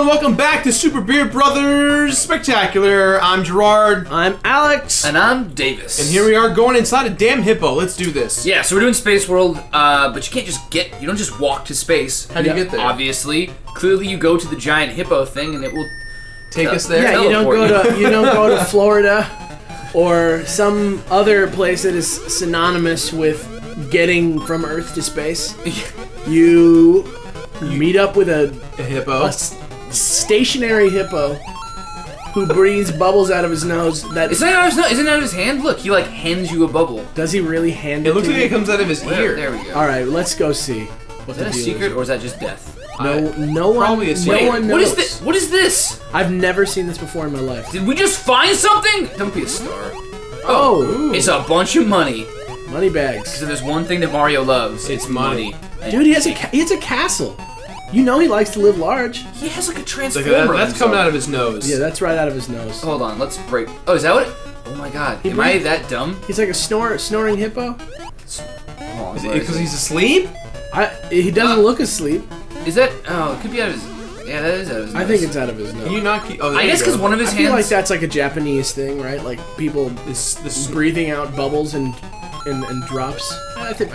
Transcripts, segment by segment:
welcome back to Super Beard Brothers Spectacular. I'm Jirard. I'm Alex. And I'm Davis. And here we are going inside a damn hippo. Let's do this. Yeah, so we're doing Space World, but you can't just you don't just walk to space. How do you get there? Obviously. Clearly you go to the Giant Hippo thing and it will take us there. Yeah, you don't go to Florida or some other place that is synonymous with getting from Earth to space. You meet up with a hippo. A stationary hippo who breathes bubbles out of his nose. Isn't that out of his hand? Look, he hands you a bubble. Does he really hand it? It looks to like you? it comes out of his ear. There we go. All right, let's go see. Is that a secret or is that just death? No one knows. What is this? What is this? I've never seen this before in my life. Did we just find something? Don't be a star. Oh, it's a bunch of money. Money bags. Because if there's one thing that Mario loves, it's money. Dude, he has a castle. You know he likes to live large. He has like a transformer. That's coming out of his nose. Yeah, that's right out of his nose. Hold on, let's break. Oh, is that what? Oh my God, am I that dumb? He's like a snoring hippo. Because he's asleep? He doesn't look asleep. Is that? Oh, it could be out of his. Yeah, that is out of his nose. I think it's out of his nose. Can you not keep? Oh, I guess because one of his hands. I feel like that's like a Japanese thing, right? Like people breathing out bubbles and drops. I feel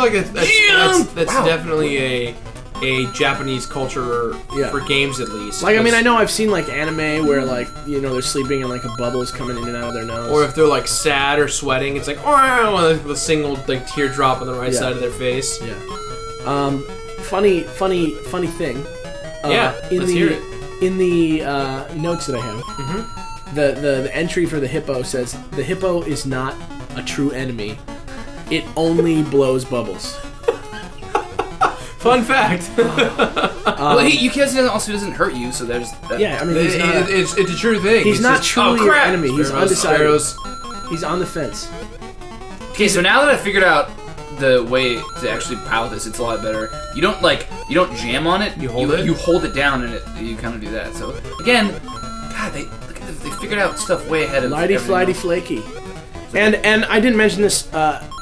like that's Wow. definitely a Japanese culture for games at least. Like, I mean, I know I've seen like anime where like, you know, they're sleeping and like a bubble's coming in and out of their nose. Or if they're like sad or sweating, it's like the single like teardrop on the right side of their face. Yeah. Funny thing. Let's hear it. In the notes that I have, the entry for the hippo says the hippo is not a true enemy. It only blows bubbles. Fun fact. Well, you can't say also doesn't hurt you, so there's. Yeah, I mean, it's a true thing. He's not truly your enemy. He's undecided. Sparrows. He's on the fence. Okay, so now that I figured out the way to actually pilot this, it's a lot better. You don't jam on it. You hold it. You hold it down, and you kind of do that. So again, God, they figured out stuff way ahead of. Lighty, flighty, flaky. And I didn't mention this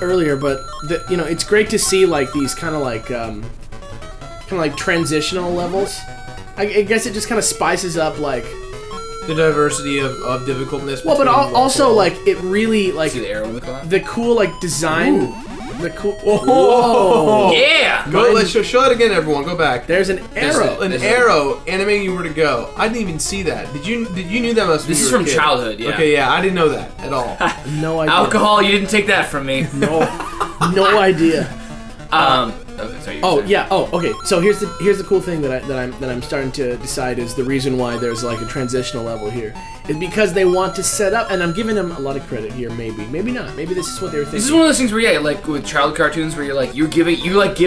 earlier, but it's great to see like these kind of like transitional levels. I guess it just kind of spices up like the diversity of difficultness. Well, but also like it really like see the arrow in the car? The cool like design. Ooh. The cool. Whoa! Yeah. Go. Let's show it again, everyone. Go back. There's an arrow. An arrow animating you where to go. I didn't even see that. Did you knew that must be? This is from childhood. Yeah. Okay. Yeah, I didn't know that at all. No idea. Alcohol. You didn't take that from me. No idea. Okay, sorry, okay. So here's the cool thing that I'm starting to decide is the reason why there's like a transitional level here is because they want to set up, and I'm giving them a lot of credit here. Maybe not. Maybe this is what they were thinking. This is one of those things where like with child cartoons where you give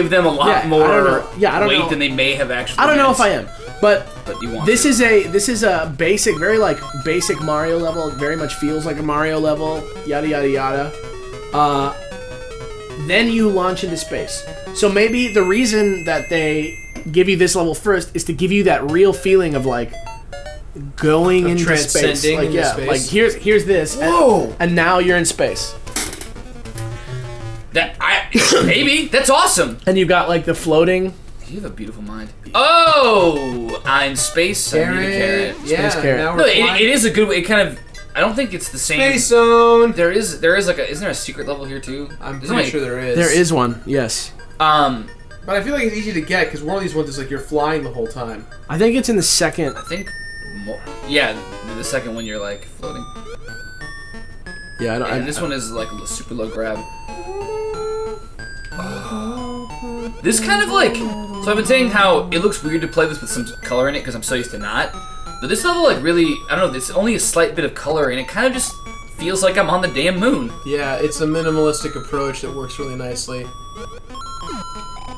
them a lot more weight than they may have actually. I don't know if I am, but you want. This is a basic, very like basic Mario level. It very much feels like a Mario level. Yada yada yada. Then you launch into space. So maybe the reason that they give you this level first is to give you that real feeling of like going into space. Like, space. Like here's this. Whoa! And now you're in space. Maybe that's awesome. And you got like the floating. You have a beautiful mind. Oh, I'm space. I need a carrot. Yeah. Space carrot. Now No, it is a good way. It kind of. I don't think it's the same. Space Zone. There is like isn't there a secret level here too? I'm pretty sure there is. There is one. Yes. But I feel like it's easy to get because one of these ones is like you're flying the whole time. I think it's in the second. I think. Yeah, the second one you're like floating. Yeah, I don't. And this one is like a super low grab. This kind of like. So I've been saying how it looks weird to play this with some color in it because I'm so used to not. But this level, like, really, I don't know, it's only a slight bit of color, and it kind of just feels like I'm on the damn moon. Yeah, it's a minimalistic approach that works really nicely.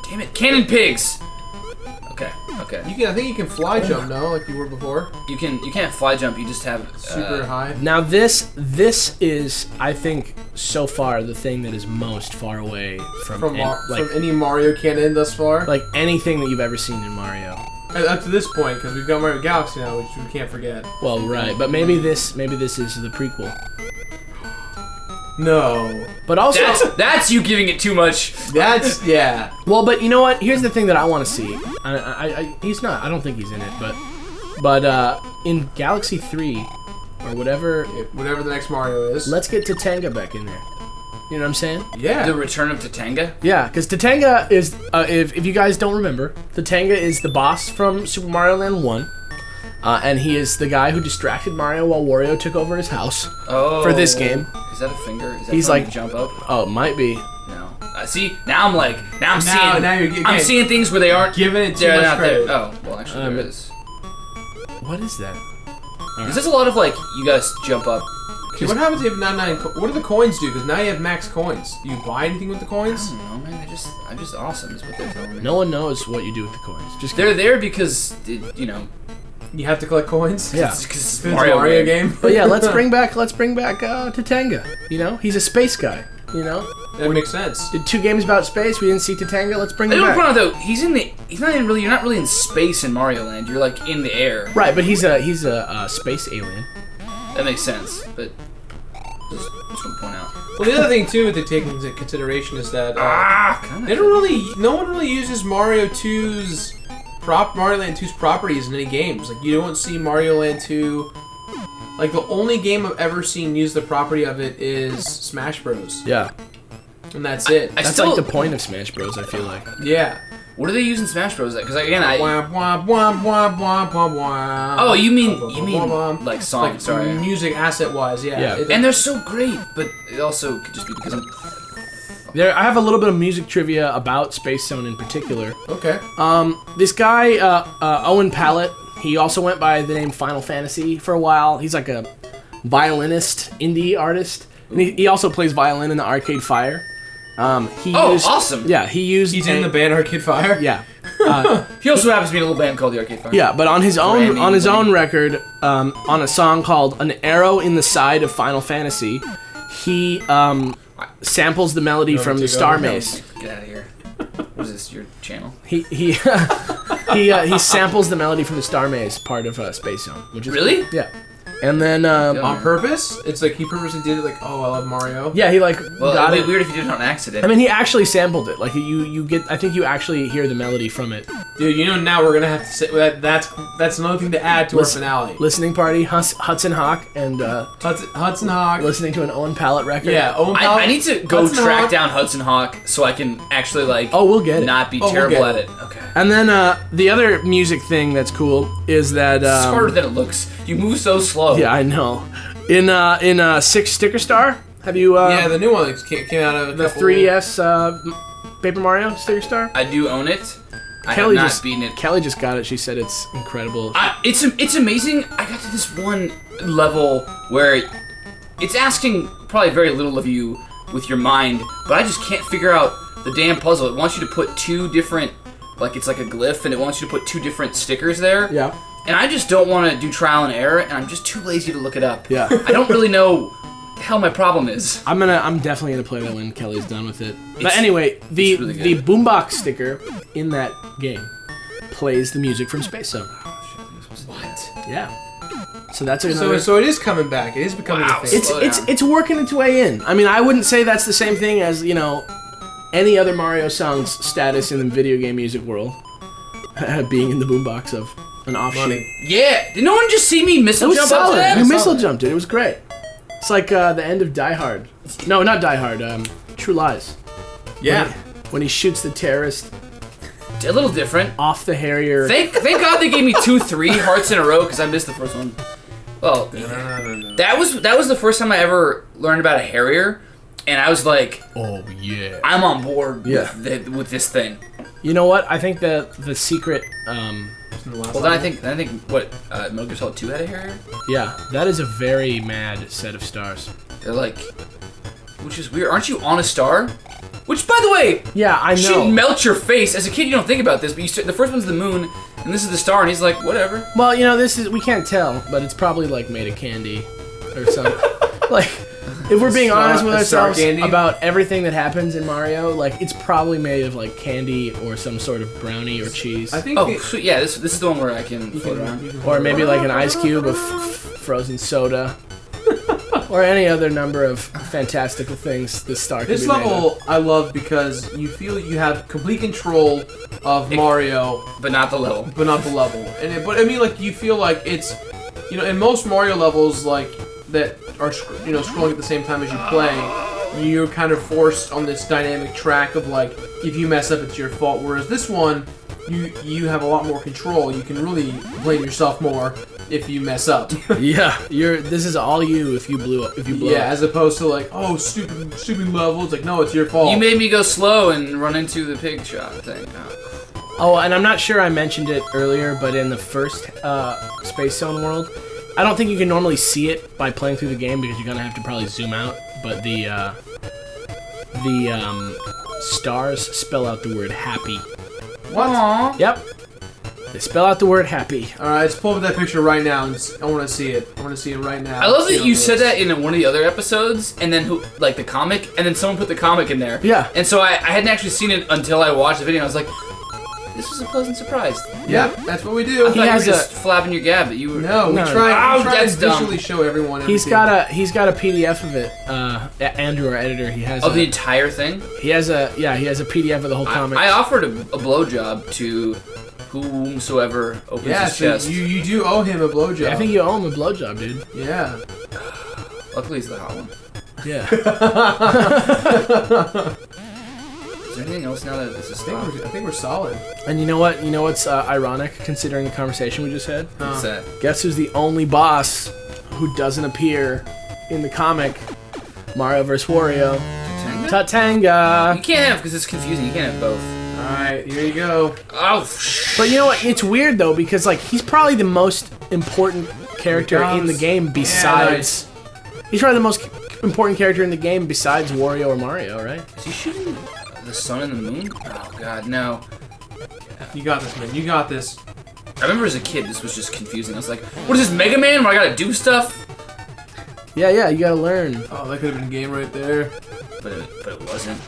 Damn it, cannon pigs! Okay. I think you can fly jump, no? Like you were before? You can't fly jump, you just have... Super high? Now this is, I think, so far the thing that is most far away from any Mario cannon thus far? Like anything that you've ever seen in Mario. Up to this point, because we've got Mario Galaxy now, which we can't forget. Well, right, but maybe this is the prequel. No. But also... That's you giving it too much. That's, yeah. Well, but you know what? Here's the thing that I want to see. He's not. I don't think he's in it, but But in Galaxy 3, or whatever, Whatever the next Mario is. let's get Tatanga back in there. You know what I'm saying? Yeah. The Return of Tatanga? Yeah, because Tatanga is, if you guys don't remember, Tatanga is the boss from Super Mario Land 1. And he is the guy who distracted Mario while Wario took over his house for this game. Is that a finger? Is that He's trying like- to jump up? Oh, it might be. No. See, now I'm like, now you're I'm getting- seeing things where they aren't. Giving it too They're much not credit. there. Oh, well, actually, there is. What is that? Is this a lot of like, you guys jump up? Okay, what happens if you have 99 what do the coins do? Because now you have max coins. Do you buy anything with the I coins? don't know, man. I'm just awesome, is what they're telling me. No one knows what you do with the coins. Just They're there because, you know, You have to collect coins? Yeah. because it's It's a Mario, game. But yeah, let's bring back Tatanga. You know, he's a space guy. You know, That makes sense. did 2 games about space. We didn't see Tatanga. Let's bring I him don't back. point out though, you're not really in space in Mario Land. You're like in the air. Right, but he's a space alien. That makes sense, but just want to point out. Well, the other thing too to take into consideration is that Kinda. no one really uses Mario Land 2's properties in any games. Like you don't see Mario Land 2. Like the only game I've ever seen use the property of it is Smash Bros. Yeah, And that's it. I that's still, like the point of Smash Bros. I feel like. Yeah. What do they use in Smash Bros? Because again, Womp, womp, womp, womp, womp, womp, womp. Oh, you mean Womp, like songs? like Sorry. music asset wise, yeah. Yeah. And they're so great, but it also could just be because I'm. I have a little bit of music trivia about Space Zone in particular. okay. This guy, Owen Pallett, he also went by the name Final Fantasy for a while. He's like a violinist, indie artist. And he also plays violin in the Arcade Fire. Awesome! Yeah, he's He's in the band Arcade Fire. Yeah. He also happens to be in a little band called the Arcade Fire. Yeah, but on his Grammy own record, on a song called "An Arrow in the Side of Final Fantasy," he samples the melody from the Star Maze. Get out of here. What is this? Your channel? He samples the melody from the Star Maze part of Space Zone, which is Really? yeah. And then On purpose? It's like he purposely did it like, oh, I love Mario. yeah, he like Well, got it'd it. be weird if you did it on accident. I mean, he actually sampled it. Like you get. I think you actually hear the melody from it. Dude, you know now we're gonna have to say that's another thing to add to Listen- our finale. Listening party, Hudson Hawk, and Hudson Hawk. listening to an Owen Pallett record. Yeah, Owen I Pallett- need to go Hudson track Hawk. down Hudson Hawk so I can actually like. Oh, we'll get it. Not be Oh, we'll terrible get at it. it. Okay. And then the other music thing that's cool is that It's harder than it looks. You move so slow. yeah, I know. In 6 Sticker Star, have you Yeah, the new one that came out of the 3DS Paper Mario Sticker Star? I do own it. I Kelly have not just beaten it. Kelly just got it. She said it's incredible. It's amazing. I got to this one level where it's asking probably very little of you with your mind, but I just can't figure out the damn puzzle. It wants you to put 2 different, like it's like a glyph, and it wants you to put 2 different stickers there. yeah. And I just don't want to do trial and error, and I'm just too lazy to look it up. Yeah. I don't really know the hell my problem is. I'm definitely gonna play that when Kelly's done with it. But It's- anyway, the really the good. boombox sticker in that game plays the music from Space Zone. What? Yeah. So that's another. So it is coming back. It is becoming Wow. a thing. Slow it's down. it's working its way in. I mean, I wouldn't say that's the same thing as any other Mario song's status in the video game music world, being in the boombox of an offshoot. Money. Yeah. Did no one just see me It missile was jump up to solid. that? You saw missile that. jumped it. It was great. It's like the end of Die Hard. No, not Die Hard. True Lies. Yeah. When he shoots the terrorist A little different. off the Harrier. Thank God they gave me 2-3 hearts in a row because I missed the first one. Well, that was the first time I ever learned about a Harrier, and I was like, Oh yeah. I'm on board Yeah. with this thing. You know what? I think the secret. Well, then I think what Metal Gear Solid 2 had a Harrier. Yeah, that is a very mad set of stars. They're like, which is weird. Aren't you on a star? Which, by the way, Yeah, I should know. melt your face. As a kid, you don't think about this, but the first one's the moon, and this is the star, and he's like, whatever. Well, this is we can't tell, but it's probably like made of candy or something. Like, if we're being Star- honest with a star ourselves candy? about everything that happens in Mario, like it's probably made of like candy or some sort of brownie or cheese, I think. Oh, sweet. Yeah, this is the one where I can float around. or maybe like an ice cube of frozen soda. or any other number of fantastical things this star can This be made level I love because you feel you have complete control of Mario, But not the level. but not the level. But I mean, like you feel like it's, in most Mario levels like that are scrolling at the same time as you play, you're kind of forced on this dynamic track of like if you mess up, it's your fault. Whereas this one, you have a lot more control. You can really blame yourself more if you mess up. Yeah, this is all you if you blow up. As opposed to like, oh, stupid level. It's like, no, it's your fault. You made me go slow and run into the pig shot thing. Oh, and I'm not sure I mentioned it earlier, but in the first Space Zone world, I don't think you can normally see it by playing through the game because you're gonna have to probably zoom out. But the stars spell out the word happy. What? Aww. Yep. They spell out the word happy. Alright, let's pull up that picture right now. And I want to see it. I want to see it right now. I love that you said that in one of the other episodes, and then like the comic, and then someone put the comic in there. Yeah. And so I hadn't actually seen it until I watched the video. And I was like, this was a pleasant surprise. Yeah, that's what we do. I thought you were just flapping your gab, but you were. No, we No. try to That's dumb. visually show everyone. He's everything. got a PDF of it. Andrew, our editor, he has. Of the entire thing? He has a PDF of the whole comic. I offered a blowjob to whomsoever opens Yeah, his so chest. you do owe him a blowjob. I think you owe him a blowjob, dude. Yeah. Luckily, he's the hot one. Yeah. Is there anything else now that this is stopped? I think we're solid. And you know what? You know what's ironic, considering the conversation we just had? What's that? Guess who's the only boss who doesn't appear in the comic? Mario vs. Wario. Tatanga. You can't have, because it's confusing. You can't have both. Alright, here you go. Oh, But you know what? It's weird though because like he's probably the most important character in the game besides. He's probably the most important character in the game besides Wario or Mario, right? Is he shooting the sun and the moon? Oh god, no. You got this, man. You got this. I remember as a kid, this was just confusing. I was like, what is this, Mega Man where I gotta do stuff? Yeah, you gotta learn. Oh, that could have been a game right there. But it wasn't.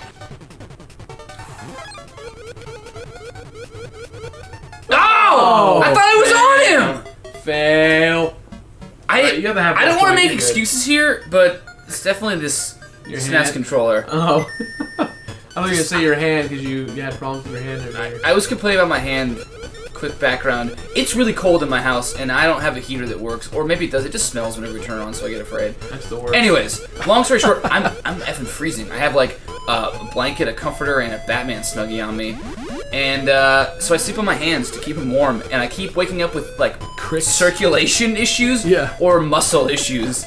Oh! I thought I was on him! Fail. Alright, you gotta have I don't one want to point, make you're good. excuses here, but it's definitely this Your SNES hand. controller. Oh. I thought you were gonna say your hand because you had problems with your hand earlier. I was complaining about my hand. Quick background. It's really cold in my house, and I don't have a heater that works. Or maybe it does. It just smells whenever you turn it on, so I get afraid. That's the worst. Anyways, long story short, I'm effing freezing. I have like a blanket, a comforter, and a Batman Snuggie on me. And so I sleep on my hands to keep them warm, and I keep waking up with like circulation issues or muscle issues.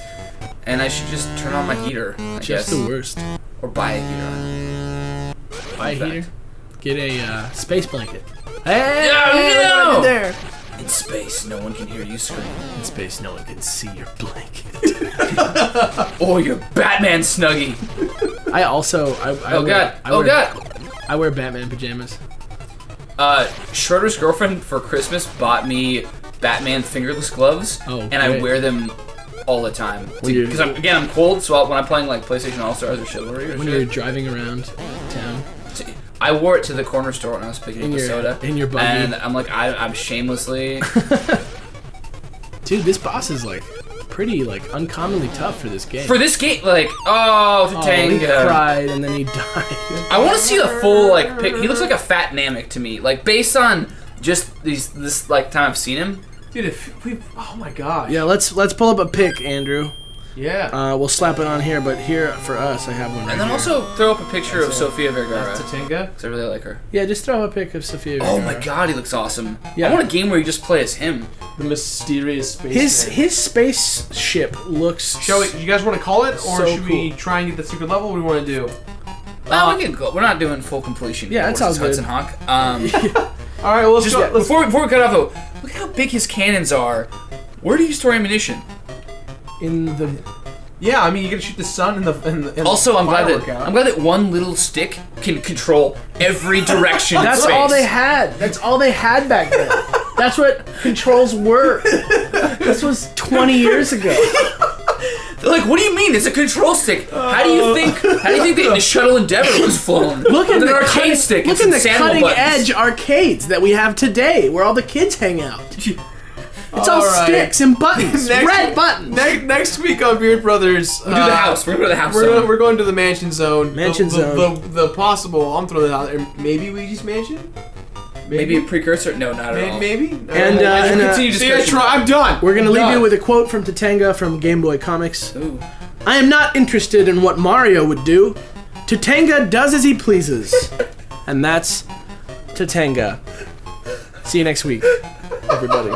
And I should just turn on my heater, I guess. the worst. Or buy a heater. Buy a Fun heater. fact. Get a space blanket. Hey, No! look what I did there. In space, no one can hear you scream. In space, no one can see your blanket. Or your Batman Snuggie. I also, Oh god! I wear Batman pajamas. Schroeder's girlfriend for Christmas bought me Batman fingerless gloves, and I great. wear them all the time. you- Because I'm cold, so when I'm playing like PlayStation All Stars or Chivalry or When shit, you're driving around town. I wore it to the corner store when I was picking up a soda. In your buggy. And I'm like, I'm shamelessly. Dude, this boss is like pretty like uncommonly tough for this game. For this game, like, oh, he Tatanga. cried and then he died. I want to see the full like pic. He looks like a fat Namek to me. Like based on just this like time I've seen him. Dude, if we, oh my god. Yeah, let's pull up a pic, Andrew. Yeah. We'll slap it on here, but here for us, I have one right And then here. also throw up a picture of Sofia Vergara. That's Tatanga. Because I really like her. Yeah, just throw up a pic of Sophia. Oh Vergara. my god, he looks awesome. Yeah. I want a game where you just play as him. The mysterious space. His spaceship looks. Shall we? You guys want to call it, or So should we try and get the secret level? What do we want to do? Well, we can go. We're not doing full completion. Yeah, that sounds good. Hudson Hawk. All right, well, let's Just, go. Let's, before we cut off though, look how big his cannons are. Where do you store ammunition? in the. yeah, I mean, you gotta shoot the sun and the. And Also, I'm glad firework that out. one little stick can control every direction. in That's space. all they had. That's all they had back then. That's what controls were. This was 20 years ago. They're like, what do you mean? It's a control stick. How do you think the shuttle Endeavour was flown? Look at With an the arcade stick. Look and at some the Samuel cutting buttons. edge arcades that we have today, where all the kids hang out. It's all sticks and buttons. Red buttons. Next week on Beard Brothers, We'll do the house. We're going to the house. we're going to the mansion zone. Zone. The possible. I'm throwing it out there. Maybe Luigi's Mansion. Maybe a precursor? No, not at all. Maybe. And continue discussion. I'm done. we're gonna leave you with a quote from Tatanga from Game Boy Comics. Ooh. I am not interested in what Mario would do. Tatanga does as he pleases. And that's Tatanga. See you next week, everybody.